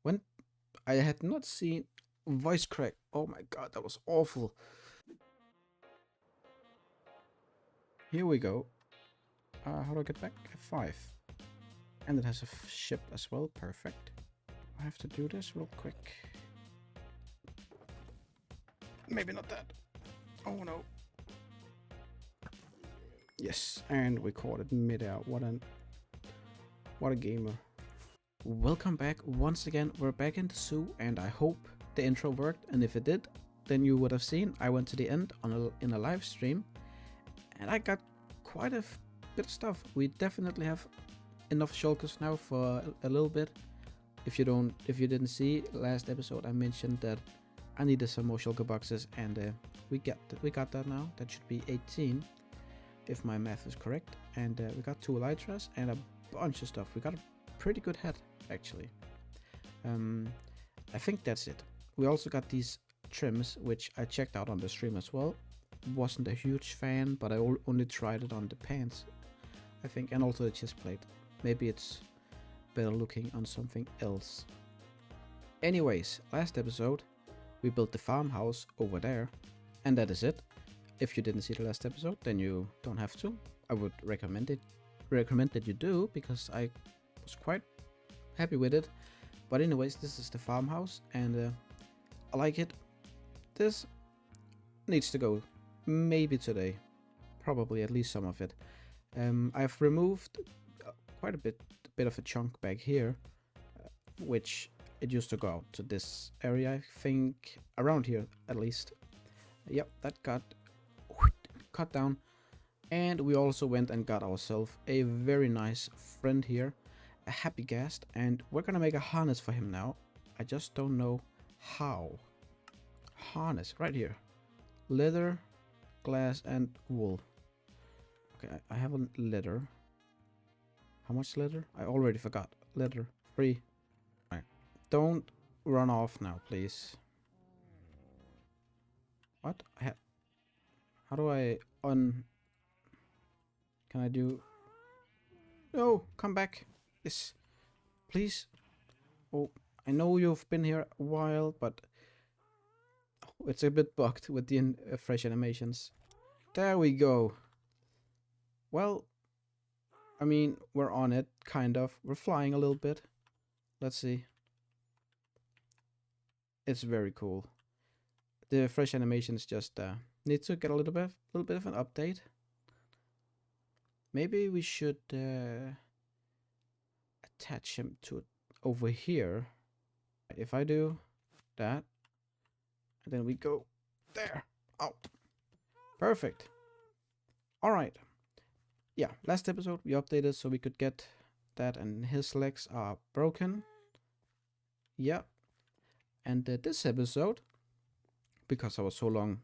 When I had not seen voice crack. Oh my god, that was awful. Here we go. How do I get back? F5. And it has a ship as well. Perfect. I have to do this real quick. Maybe not that. Oh no. Yes, and we caught it mid-air. What a gamer. Welcome back once again. We're back in the zoo, and I hope the intro worked. And if it did, then you would have seen I went to the end in a live stream, and I got quite a bit of stuff. We definitely have enough shulkers now for a little bit. If you didn't see last episode, I mentioned that I needed some more shulker boxes, and we got that now. That should be 18, if my math is correct. And we got 2 elytras and a bunch of stuff. We got a pretty good head, actually. I think that's it. We also got these trims, which I checked out on the stream as well. Wasn't a huge fan, but I only tried it on the pants, I think, and also the chest plate. Maybe it's better looking on something else. Anyways, last episode we built the farmhouse over there, and that is it. If you didn't see the last episode, then you don't have to. I would recommend that you do, because I was quite happy with it. But anyways, this is the farmhouse, and I like it. This needs to go maybe today, probably at least some of it. I've removed quite a bit of a chunk back here, which it used to go out to this area, I think, around here at least. Yep, that got cut down. And we also went and got ourselves a very nice friend here, a happy guest, and we're gonna make a harness for him now. I just don't know how. Harness right here. Leather, glass, and wool. Okay, I have a leather. How much leather? I already forgot. Leather 3. Right. Don't run off now, please. What? How do I Can I do? No, come back. Yes, please. Oh, I know you've been here a while, but it's a bit bugged with the fresh animations. There we go. Well, I mean, we're on it, kind of. We're flying a little bit. Let's see. It's very cool. The fresh animations just need to get a little bit of an update. Maybe we should attach him to over here. If I do that, and then we go there. Oh, perfect. All right. Yeah, last episode we updated so we could get that, and his legs are broken. Yeah. And this episode, because I was so long,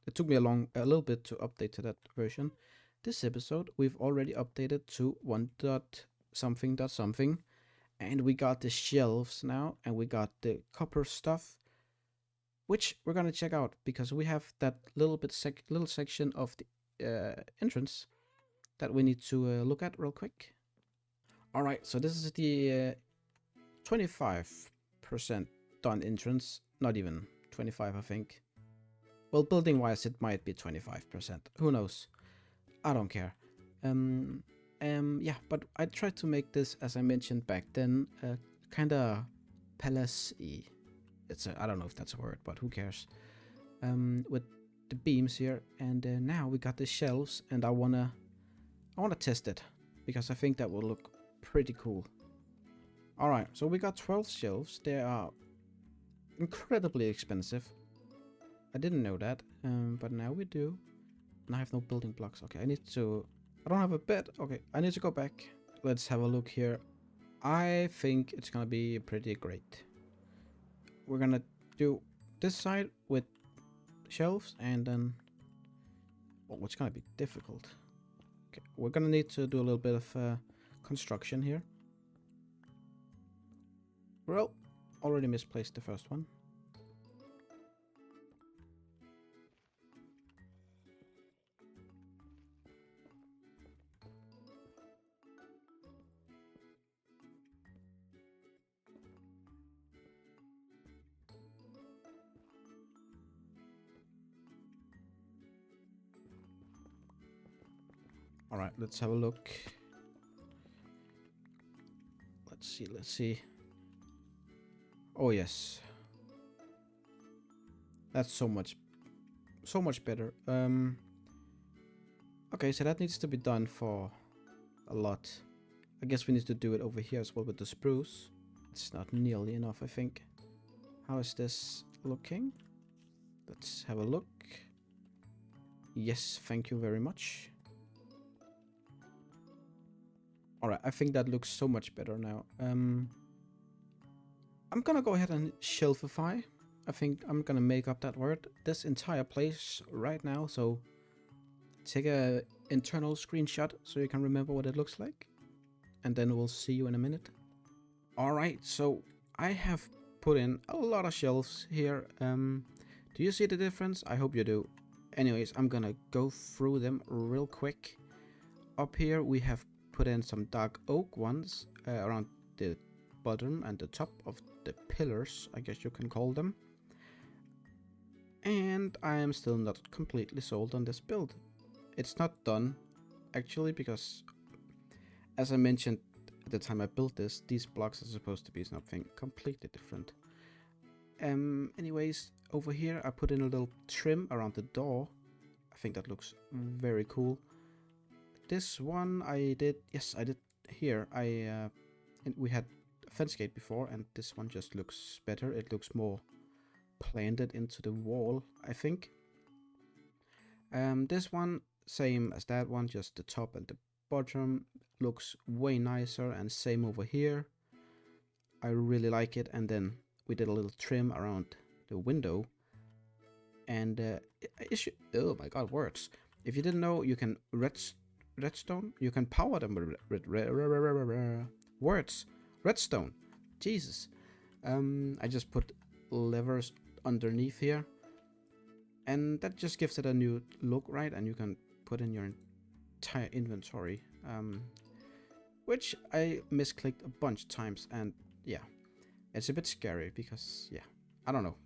it took me a little bit to update to that version. This episode we've already updated to 1.something.something, and we got the shelves now, and we got the copper stuff, which we're gonna check out because we have that little section of the entrance that we need to look at real quick. All right, so this is the 25% done entrance, not even 25, I think. Well, building wise, it might be 25%. Who knows? I don't care. Yeah, but I tried to make this, as I mentioned back then, kind of palace-y. I don't know if that's a word, but who cares? With the beams here, and now we got the shelves, and I wanna test it because I think that will look pretty cool. All right, so we got 12 shelves. They are incredibly expensive. I didn't know that, but now we do. And I have no building blocks. Okay, I don't have a bed. Okay, I need to go back. Let's have a look here. I think it's gonna be pretty great. We're gonna do this side with shelves, and then it's gonna be difficult. Okay, we're gonna need to do a little bit of construction here. Well, already misplaced the first one. All right, let's have a look. Let's see. Oh yes, that's so much better. Okay, so that needs to be done for a lot. I guess we need to do it over here as well with the spruce. It's not nearly enough, I think. How is this looking? Let's have a look. Yes, thank you very much. Alright, I think that looks so much better now. I'm gonna go ahead and shelfify. I think I'm gonna make up that word. This entire place right now, so take a internal screenshot so you can remember what it looks like. And then we'll see you in a minute. Alright, so I have put in a lot of shelves here. Do you see the difference? I hope you do. Anyways, I'm gonna go through them real quick. Up here we have put in some dark oak ones around the bottom and the top of the pillars, I guess you can call them. And I am still not completely sold on this build. It's not done, actually, because as I mentioned at the time I built this, these blocks are supposed to be something completely different. Anyways, over here I put in a little trim around the door. I think that looks very cool. This one I did, yes, I did here. We had a fence gate before, and this one just looks better. It looks more planted into the wall, I think. This one, same as that one, just the top and the bottom looks way nicer, and same over here. I really like it. And then we did a little trim around the window, and oh my god, words. If you didn't know, you can redstone, you can power them with words. Redstone, Jesus. I just put levers underneath here, and that just gives it a new look, right? And you can put in your entire inventory, which I misclicked a bunch of times, and yeah, it's a bit scary because, yeah, I don't know.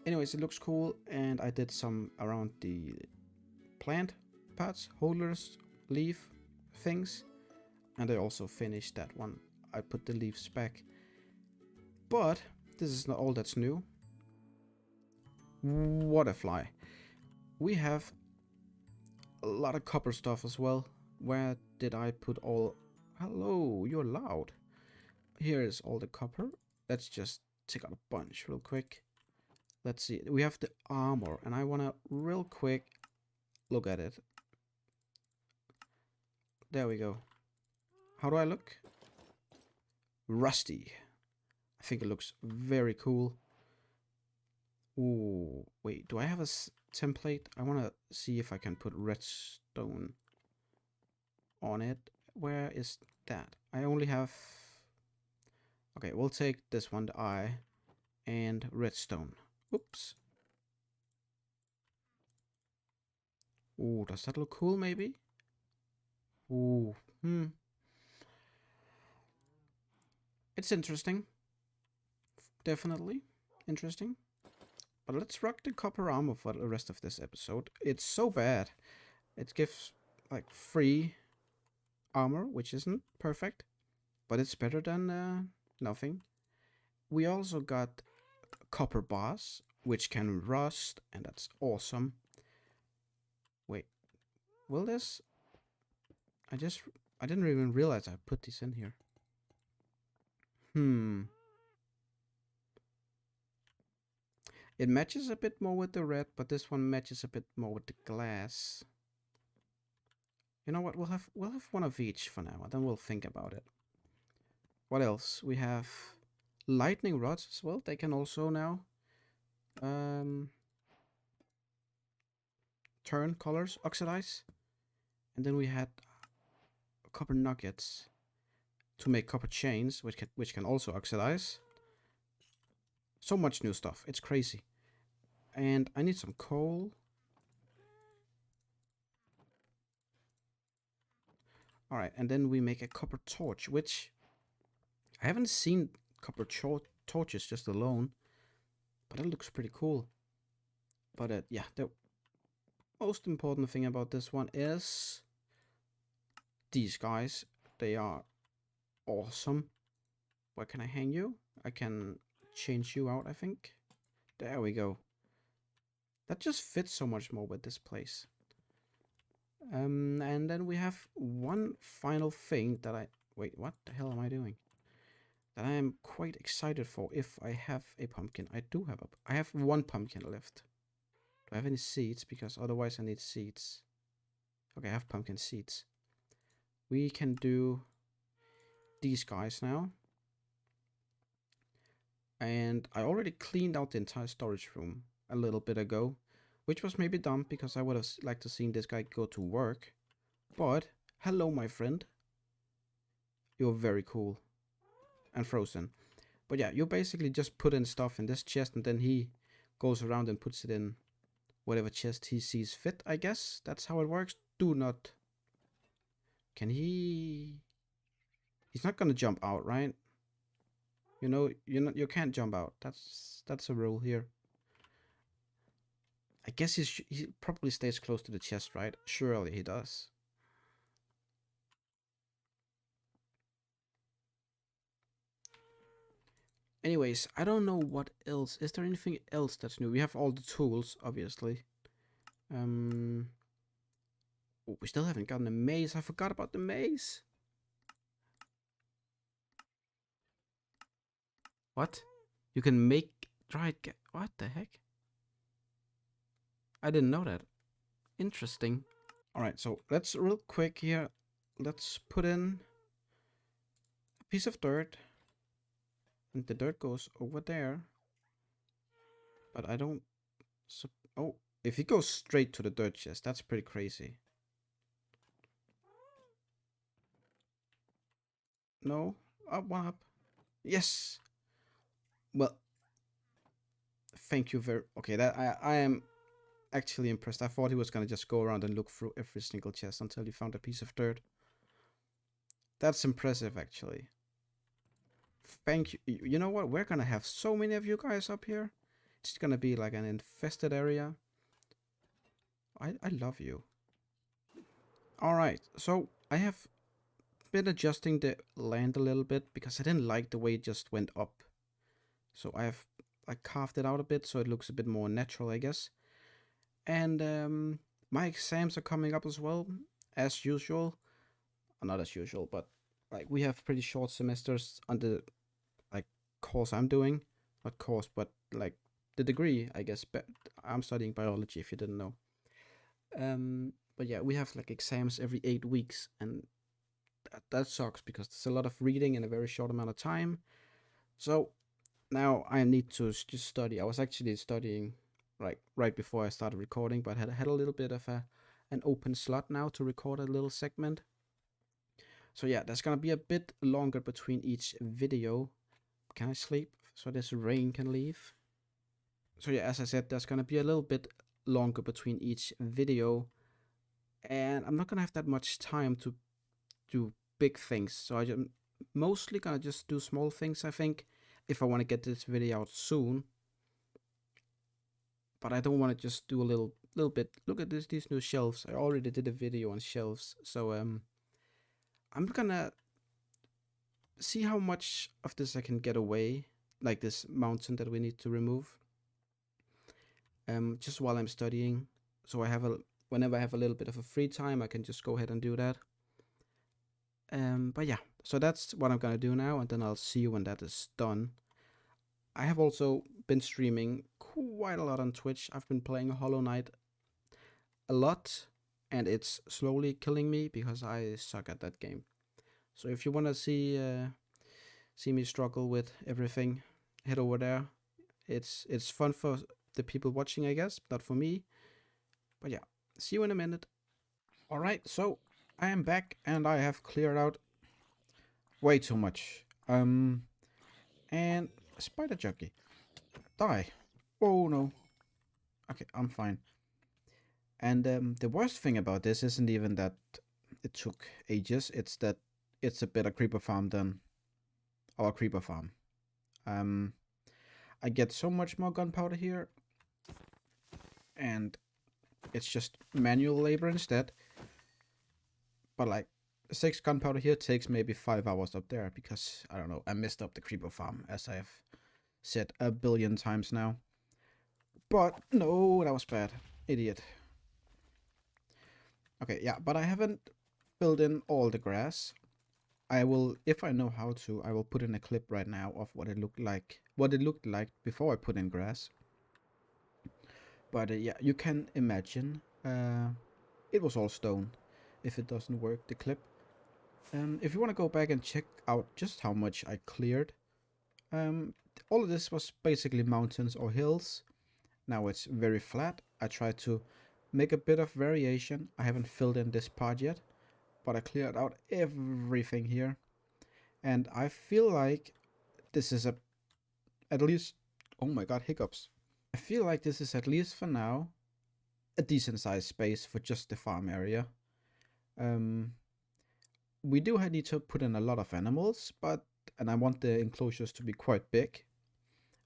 Anyways, it looks cool, and I did some around the plant parts, holders, leaf things, and I also finished that one. I put the leaves back, but this is not all that's new. What a fly. We have a lot of copper stuff as well. Where did I put all? Hello, you're loud. Here is all the copper. Let's just take out a bunch real quick. Let's see, we have the armor, and I want to real quick look at it. There we go. How do I look? Rusty. I think it looks very cool. Ooh, wait, do I have a template? I want to see if I can put redstone on it. Where is that? I only have... Okay, we'll take this one, the eye, and redstone. Oops. Ooh, does that look cool, maybe? Ooh, It's interesting. Definitely interesting. But let's rock the copper armor for the rest of this episode. It's so bad. It gives, like, free armor, which isn't perfect, but it's better than nothing. We also got copper bars, which can rust, and that's awesome. Wait, will this... I didn't even realize I put these in here. It matches a bit more with the red, but this one matches a bit more with the glass. You know what? We'll have one of each for now, and then we'll think about it. What else? We have lightning rods as well. They can also now turn colors, oxidize. And then we had copper nuggets to make copper chains, which can also oxidize. So much new stuff. It's crazy. And I need some coal. Alright, and then we make a copper torch, which I haven't seen copper torches just alone, but it looks pretty cool. But yeah, the most important thing about this one is these guys. They are awesome. Where can I hang you? I can change you out, I think. There we go. That just fits so much more with this place. And then we have one final thing that I... Wait, what the hell am I doing? That I am quite excited for if I have a pumpkin. I do have I have one pumpkin left. Do I have any seeds? Because otherwise I need seeds. Okay, I have pumpkin seeds. We can do these guys now. And I already cleaned out the entire storage room a little bit ago, which was maybe dumb because I would have liked to seen this guy go to work. But hello, my friend. You're very cool and frozen. But yeah, you basically just put in stuff in this chest and then he goes around and puts it in whatever chest he sees fit, I guess. That's how it works. Do not... Can he... He's not gonna jump out, right? You know, you can't jump out. That's a rule here. I guess he probably stays close to the chest, right? Surely he does. Anyways, I don't know what else. Is there anything else that's new? We have all the tools, obviously. Oh, we still haven't gotten a maze. I forgot about the maze. What? You can make dried what the heck? I didn't know that. Interesting. Alright, so let's real quick here. Let's put in a piece of dirt. And the dirt goes over there. But I don't... oh, if it goes straight to the dirt chest, that's pretty crazy. No? Up, one up. Yes! Well, thank you very... Okay, that I am actually impressed. I thought he was gonna just go around and look through every single chest until he found a piece of dirt. That's impressive, actually. Thank you. You know what? We're gonna have so many of you guys up here. It's gonna be like an infested area. I love you. Alright, so I have been adjusting the land a little bit because I didn't like the way it just went up. So I have like carved it out a bit so it looks a bit more natural, I guess. And my exams are coming up as well, as usual. Not as usual, but like we have pretty short semesters on the like course I'm doing. Not course, but like the degree, I guess. But I'm studying biology, if you didn't know. But yeah, we have like exams every 8 weeks, and that sucks because there's a lot of reading in a very short amount of time. So now I need to just study. I was actually studying right before I started recording, but I had a little bit of an open slot now to record a little segment. So yeah, there's gonna be a bit longer between each video. Can I sleep so this rain can leave? So yeah, as I said, there's gonna be a little bit longer between each video, and I'm not gonna have that much time to do big things. So I'm mostly gonna just do small things, I think, if I want to get this video out soon. But I don't want to just do a little bit. Look at these new shelves. I already did a video on shelves, so I'm gonna see how much of this I can get away, like this mountain that we need to remove. Just while I'm studying, so I have whenever I have a little bit of a free time, I can just go ahead and do that. But yeah, so that's what I'm gonna do now, and then I'll see you when that is done. I have also been streaming quite a lot on Twitch. I've been playing Hollow Knight a lot, and it's slowly killing me because I suck at that game. So if you want to see me struggle with everything, head over there. It's fun for the people watching, I guess, not for me. But yeah, see you in a minute. All right, so I am back, and I have cleared out way too much. And spider junkie, die. Oh no. Okay, I'm fine. And the worst thing about this isn't even that it took ages. It's that it's a better creeper farm than our creeper farm. I get so much more gunpowder here, and it's just manual labor instead. But like, 6 gunpowder here takes maybe 5 hours up there because, I don't know, I messed up the creeper farm, as I have said a billion times now. But, no, that was bad. Idiot. Okay, yeah, but I haven't filled in all the grass. I will, if I know how to, I will put in a clip right now of what it looked like. What it looked like before I put in grass. But yeah, you can imagine it was all stone. If it doesn't work, the clip. If you want to go back and check out just how much I cleared, all of this was basically mountains or hills. Now it's very flat. I tried to make a bit of variation. I haven't filled in this part yet, but I cleared out everything here. And I feel like this is at least, oh my god, hiccups. I feel like this is at least for now a decent sized space for just the farm area. We do need to put in a lot of animals, and I want the enclosures to be quite big.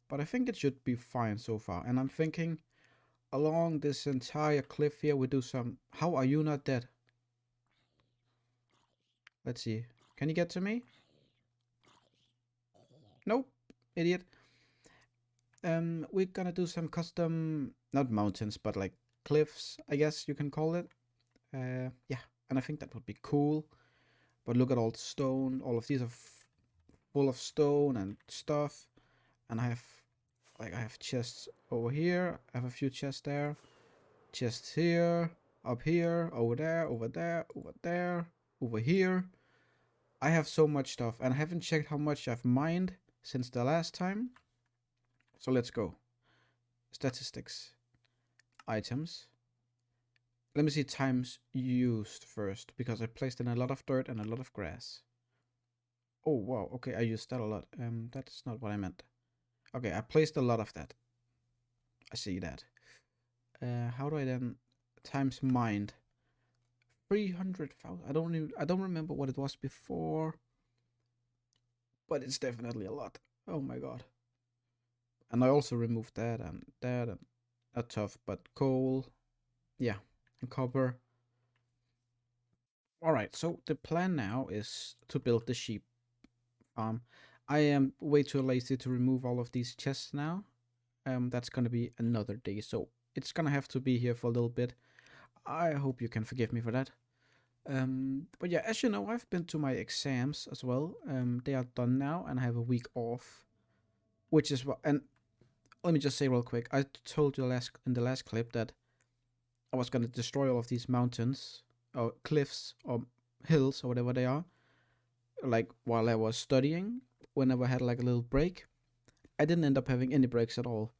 But I think it should be fine so far. And I'm thinking along this entire cliff here we do some... How are you not dead? Let's see. Can you get to me? Nope, idiot. We're gonna do some custom, not mountains, but like cliffs, I guess you can call it. Yeah, and I think that would be cool. But look at all the stone. All of these are full of stone and stuff. And I have chests over here. I have a few chests there. Chests here, up here, over there, over there, over there, over here. I have so much stuff, and I haven't checked how much I've mined since the last time. So let's go. Statistics. Items. Let me see times used first, because I placed in a lot of dirt and a lot of grass. Oh, wow. Okay, I used that a lot. That's not what I meant. Okay, I placed a lot of that. I see that. How do I then times mined? 300,000. I don't remember what it was before, but it's definitely a lot. Oh my god. And I also removed that and a tough, but coal. Yeah, and copper. All right, so the plan now is to build the sheep farm. I am way too lazy to remove all of these chests now. That's gonna be another day, so it's gonna have to be here for a little bit. I hope you can forgive me for that. But yeah, as you know, I've been to my exams as well. They are done now, and I have a week off, which is what. And let me just say real quick, I told you in the last clip that I was gonna destroy all of these mountains, or cliffs, or hills, or whatever they are, like while I was studying. Whenever I had like a little break, I didn't end up having any breaks at all.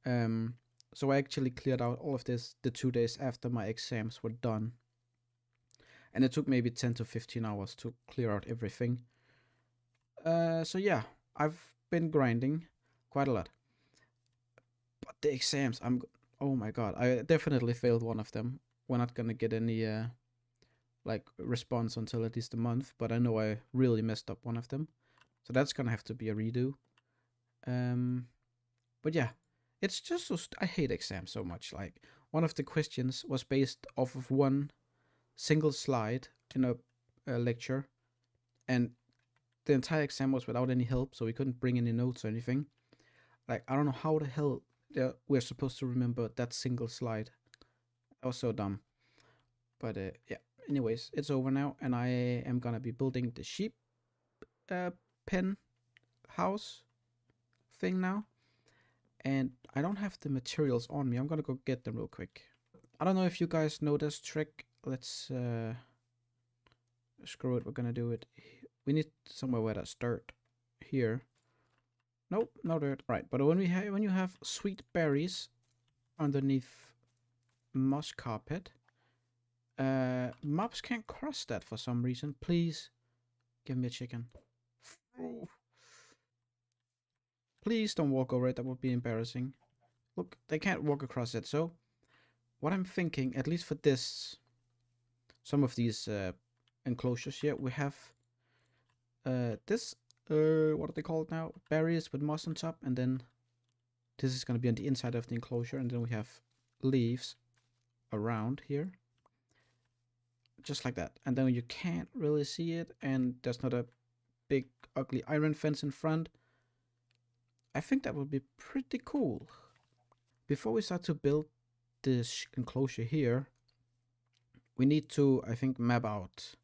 So I actually cleared out all of this the 2 days after my exams were done. And it took maybe 10 to 15 hours to clear out everything. So yeah, I've been grinding quite a lot. But the exams, oh my god, I definitely failed one of them. We're not gonna get any like response until at least a month, but I know I really messed up one of them. So that's gonna have to be a redo. But yeah, it's just so I hate exams so much. Like, one of the questions was based off of one single slide in a lecture, and the entire exam was without any help, so we couldn't bring any notes or anything. Like, I don't know how the hell we're supposed to remember that single slide. That was so dumb. But yeah, anyways, it's over now, and I am gonna be building the sheep pen house thing now. And I don't have the materials on me. I'm gonna go get them real quick. I don't know if you guys know this trick. Let's screw it. We're gonna do it. We need somewhere where that's dirt. Here. Nope, no dirt. Right, but when you have sweet berries underneath moss carpet, mobs can't cross that for some reason. Please give me a chicken. Please don't walk over it. That would be embarrassing. Look, they can't walk across it. So what I'm thinking, at least for some of these enclosures here, we have this, what do they call it now? Berries with moss on top, and then this is going to be on the inside of the enclosure, and then we have leaves around here. just like that. And then you can't really see it, and there's not a big ugly iron fence in front. I think that would be pretty cool. Before we start to build this enclosure here, we need to, I think, map out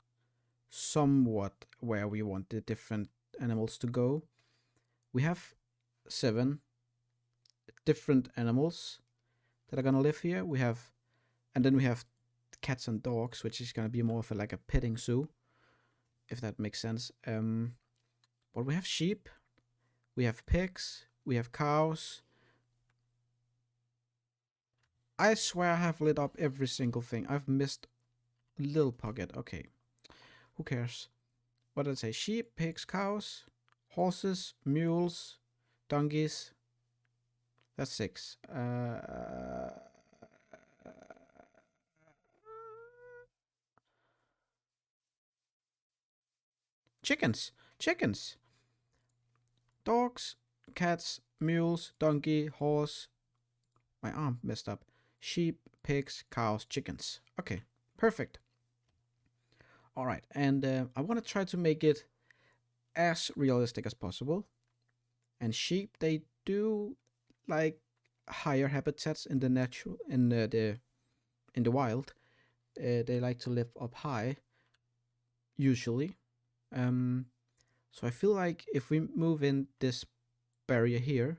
somewhat where we want the different animals to go. We have 7 different animals that are gonna live here. We have, and then we have cats and dogs, which is gonna be more of like a petting zoo, if that makes sense. But we have sheep, we have pigs, we have cows. I swear I have lit up every single thing. I've missed a little pocket. Okay, who cares? What did I say? Sheep, pigs, cows, horses, mules, donkeys. That's 6. Chickens. Chickens. Dogs, cats, mules, donkey, horse. My arm messed up. Sheep, pigs, cows, chickens. Okay, perfect. All right, and I want to try to make it as realistic as possible. And sheep, they do like higher habitats in the natural, in the wild. They like to live up high, usually. So I feel like if we move in this barrier here.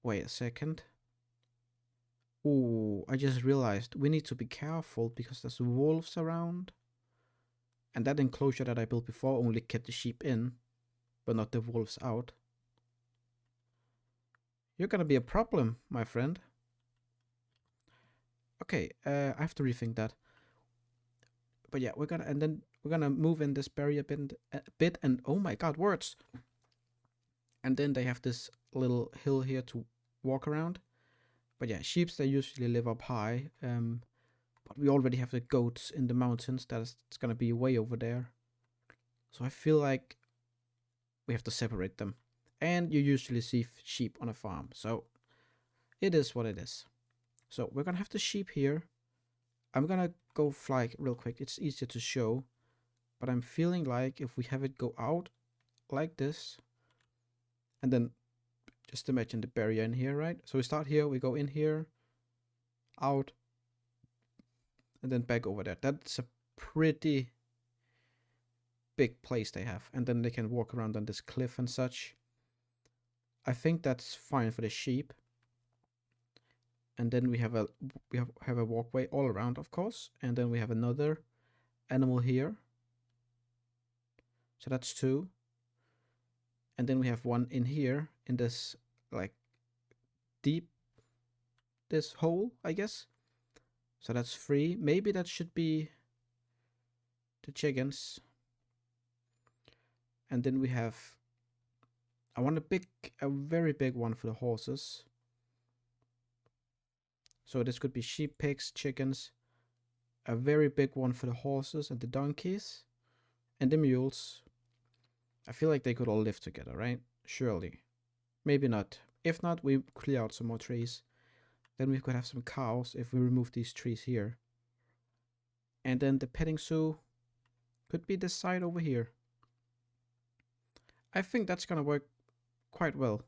Wait a second. Ooh, I just realized we need to be careful because there's wolves around. And that enclosure that I built before only kept the sheep in, but not the wolves out. You're gonna be a problem, my friend. Okay, I have to rethink that. But yeah, we're gonna move in this barrier a bit, and oh my god, words! And then they have this little hill here to walk around. But yeah, sheep, they usually live up high. But we already have the goats in the mountains. It's gonna be way over there. So I feel like we have to separate them. And you usually see sheep on a farm. So it is what it is. So we're gonna have the sheep here. I'm gonna go fly real quick. It's easier to show. But I'm feeling like if we have it go out like this, and then just imagine the barrier in here, right? So we start here, we go in here, out, and then back over there. That's a pretty big place they have. And then they can walk around on this cliff and such. I think that's fine for the sheep. And then we have a walkway all around, of course. And then we have another animal here. So that's 2. And then we have one in here in this like this hole, I guess. So that's 3. Maybe that should be the chickens. And then we have, I want a very big one for the horses. So this could be sheep, pigs, chickens. A very big one for the horses and the donkeys. And the mules. I feel like they could all live together, right? Surely. Maybe not. If not, we clear out some more trees. Then we could have some cows if we remove these trees here. And then the petting zoo could be this side over here. I think that's gonna work quite well.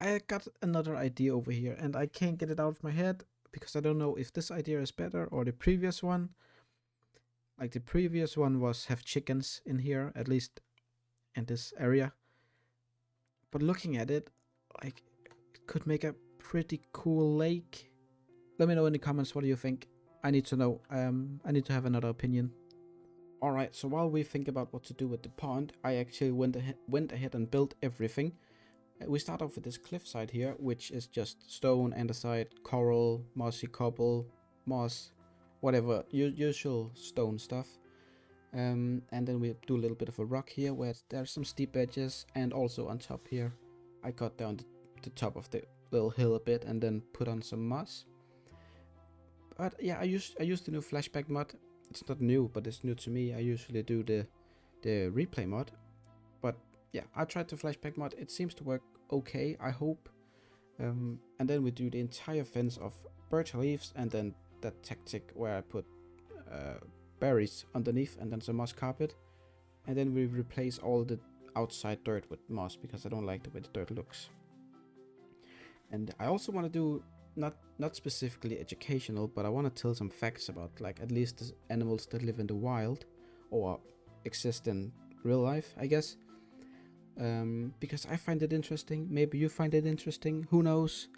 I got another idea over here and I can't get it out of my head because I don't know if this idea is better or the previous one. Like the previous one was have chickens in here, at least in this area. But looking at it, like it could make a pretty cool lake. Let me know in the comments, what do you think? I need to know. I need to have another opinion. Alright, so while we think about what to do with the pond, I actually went ahead and built everything. We start off with this cliffside here, which is just stone, andesite, coral, mossy cobble, moss, whatever, usual stone stuff. And then we do a little bit of a rock here where there's some steep edges, and also on top here I cut down the top of the little hill a bit and then put on some moss. But yeah, I used the new flashback mod. It's not new, but it's new to me. I usually do the replay mod. But yeah, I tried the flashback mod. It seems to work okay, I hope. And then we do the entire fence of birch leaves, and then that tactic where I put berries underneath, and then some moss carpet, and then we replace all the outside dirt with moss because I don't like the way the dirt looks. And I also want to do not specifically educational, but I want to tell some facts about like at least the animals that live in the wild or exist in real life, I guess. Because I find it interesting. Maybe you find it interesting. Who knows?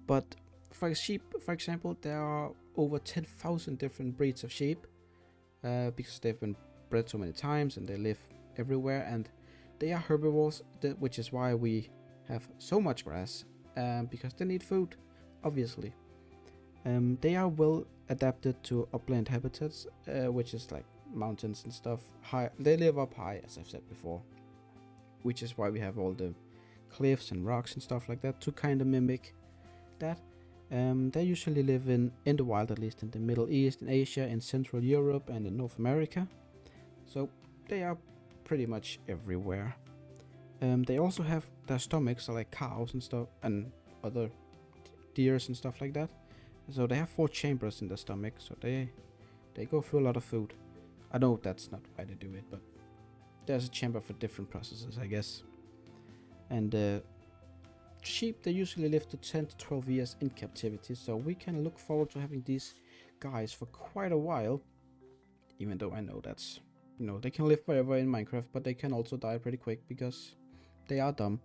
But for sheep, for example, there are over 10,000 different breeds of sheep because they've been bred so many times and they live everywhere, and they are herbivores, which is why we have so much grass, because they need food, obviously. They are well adapted to upland habitats, which is like mountains and stuff. High, they live up high, as I've said before, which is why we have all the cliffs and rocks and stuff like that to kind of mimic that. They usually live in the wild, at least in the Middle East, in Asia, in Central Europe, and in North America. So they are pretty much everywhere. They also have their stomachs, like cows and stuff, and other deers and stuff like that. So they have 4 chambers in the stomach, so they go through a lot of food. I know that's not why they do it, but there's a chamber for different processes, I guess. And sheep, they usually live to 10 to 12 years in captivity, so we can look forward to having these guys for quite a while. Even though I know that's, you know, they can live forever in Minecraft, but they can also die pretty quick because they are dumb.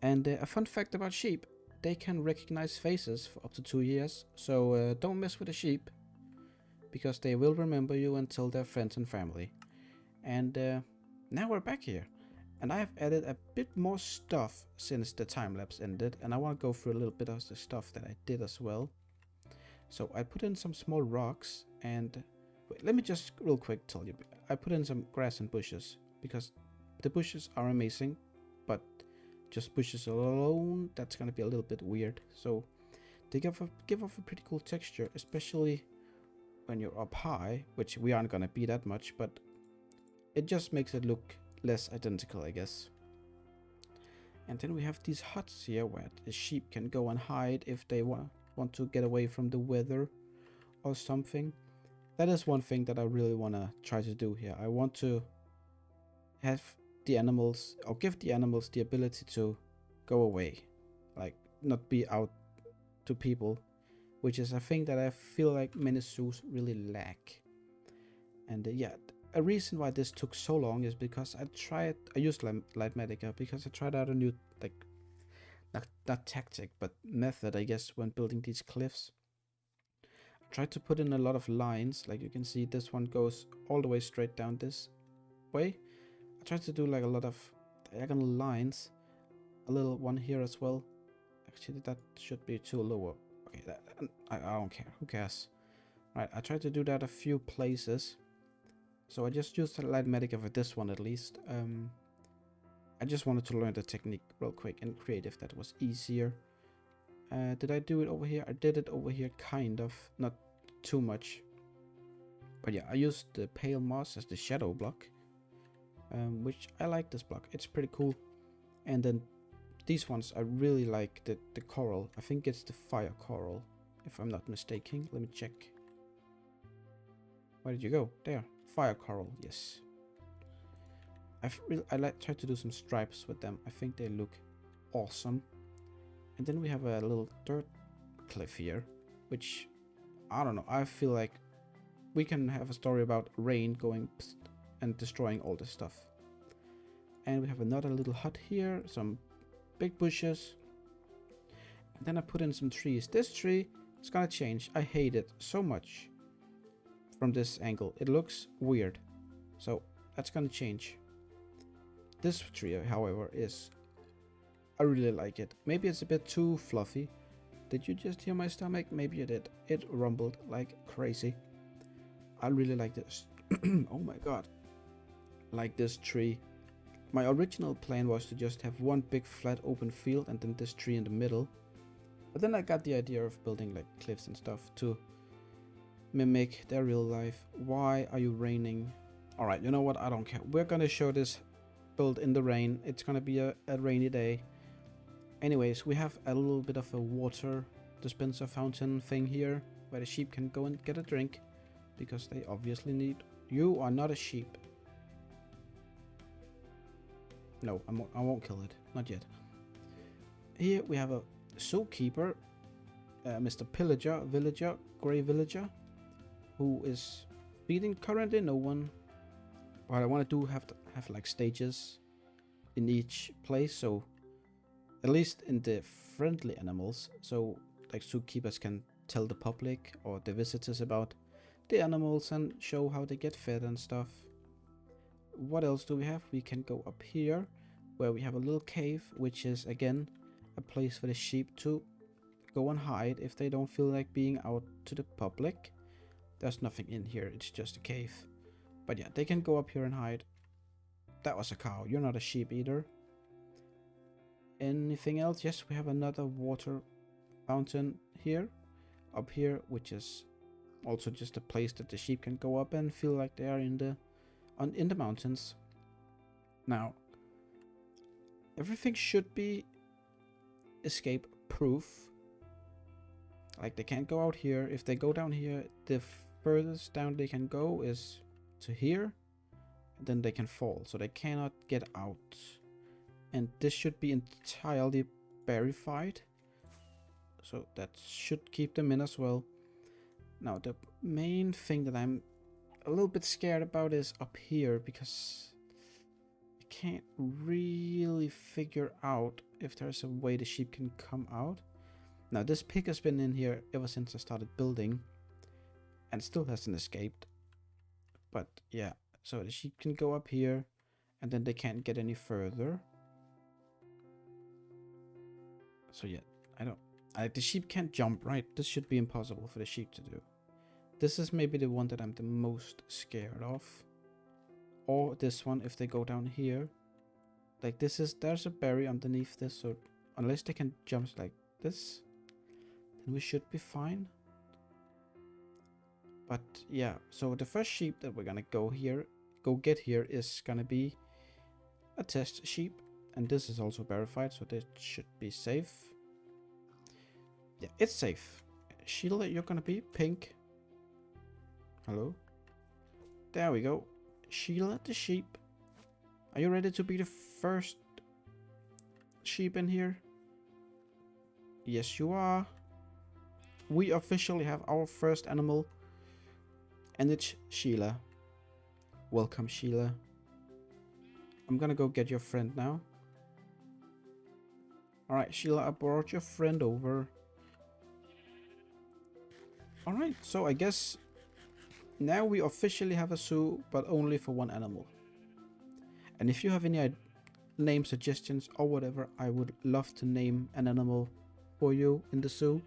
And a fun fact about sheep, they can recognize faces for up to 2 years, so don't mess with a sheep, because they will remember you and tell their friends and family. And now we're back here, and I have added a bit more stuff since the time lapse ended, and I want to go through a little bit of the stuff that I did as well. So I put in some small rocks, and wait, let me just real quick tell you, I put in some grass and bushes because the bushes are amazing, but just bushes alone, that's gonna be a little bit weird. So they give off a pretty cool texture, especially when you're up high, which we aren't gonna be that much, but it just makes it look less identical, I guess. And then we have these huts here where the sheep can go and hide if they want to get away from the weather or something. That is one thing that I really want to try to do here. I want to have the animals, or give the animals the ability to go away, like not be out to people, which is a thing that I feel like many zoos really lack. And yeah, a reason why this took so long is because I used Lightmatica because I tried out a new, like, not tactic, but method, I guess, when building these cliffs. I tried to put in a lot of lines, like you can see this one goes all the way straight down this way. I tried to do like a lot of diagonal lines, a little one here as well. Actually, that should be too lower. Okay, I don't care, who cares? Right, I tried to do that a few places. So I just used Lightmatica for this one at least. I just wanted to learn the technique real quick and creative, that was easier. Did I do it over here? I did it over here, kind of, not too much. But yeah, I used the pale moss as the shadow block, which I like this block, it's pretty cool. And then these ones, I really like the coral. I think it's the fire coral, if I'm not mistaken. Let me check. Where did you go? There, fire coral, yes. I try to do some stripes with them. I think they look awesome. And then we have a little dirt cliff here, which, I don't know, I feel like we can have a story about rain going and destroying all this stuff. And we have another little hut here, some big bushes. And then I put in some trees. This tree is gonna change. I hate it so much from this angle. It looks weird. So that's gonna change. This tree, however, I really like it. Maybe it's a bit too fluffy. Did you just hear my stomach? Maybe you did. It rumbled like crazy. I really like this. Oh my god. Like this tree. My original plan was to just have one big flat open field and then this tree in the middle. But then I got the idea of building like cliffs and stuff to mimic their real life. Why are you raining? Alright, you know what? I don't care. We're gonna show this build in the rain. It's gonna be a rainy day. Anyways, we have a little bit of a water dispenser fountain thing here where the sheep can go and get a drink. because they obviously need... You are not a sheep. No, I won't kill it. Not yet. Here we have a zookeeper, Mr. Villager, Grey Villager, who is feeding currently no one. But I want to have like stages in each place, so at least in the friendly animals, so like zookeepers can tell the public or the visitors about the animals and show how they get fed and stuff. What else do we have? We can go up here where we have a little cave, which is again a place for the sheep to go and hide if they don't feel like being out to the public. There's nothing in here, it's just a cave. But yeah, they can go up here and hide. That was a cow. You're not a sheep either. Anything else? Yes, we have another water fountain here. Up here, which is also just a place that the sheep can go up and feel like they are in the mountains. Now, everything should be escape proof. Like, they can't go out here. If they go down here, the furthest down they can go is to here, and then they can fall, so they cannot get out. And this should be entirely verified, so that should keep them in as well. Now the main thing that I'm a little bit scared about is up here, because I can't really figure out if there's a way the sheep can come out. Now this pig has been in here ever since I started building and still hasn't escaped. But yeah, so the sheep can go up here and then they can't get any further. So yeah, the sheep can't jump, right? This should be impossible for the sheep to do. This is maybe the one that I'm the most scared of. Or this one, if they go down here. Like there's a berry underneath this, so unless they can jump like this, then we should be fine. But yeah, so the first sheep that we're gonna go get here is gonna be a test sheep, and this is also verified, so this should be safe. Yeah, it's safe. Sheila, you're gonna be pink. Hello? There we go. Sheila the sheep. Are you ready to be the first sheep in here? Yes, you are. We officially have our first animal. And it's Sheila. Welcome, Sheila. I'm gonna go get your friend now. Alright, Sheila, I brought your friend over. Alright, so I guess now we officially have a zoo, but only for one animal. And if you have any name suggestions or whatever, I would love to name an animal for you in the zoo.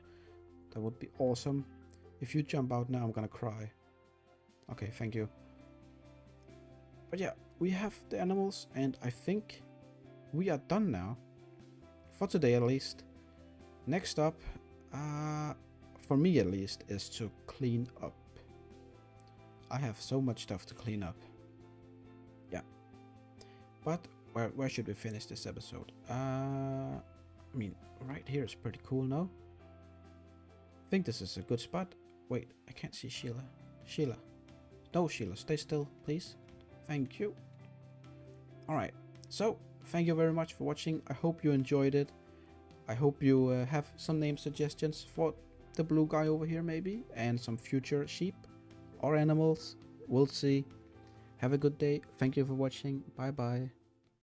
That would be awesome. If you jump out now, I'm gonna cry. Okay, thank you. But yeah, we have the animals, and I think we are done now. For today at least. Next up, for me at least, is to clean up. I have so much stuff to clean up. Yeah. But where should we finish this episode? I mean, right here is pretty cool now. I think this is a good spot. Wait, I can't see Sheila. Sheila. No, Sheila, stay still, please. Thank you. Alright, so thank you very much for watching. I hope you enjoyed it. I hope you have some name suggestions for the blue guy over here maybe, and some future sheep or animals. We'll see. Have a good day. Thank you for watching. Bye bye.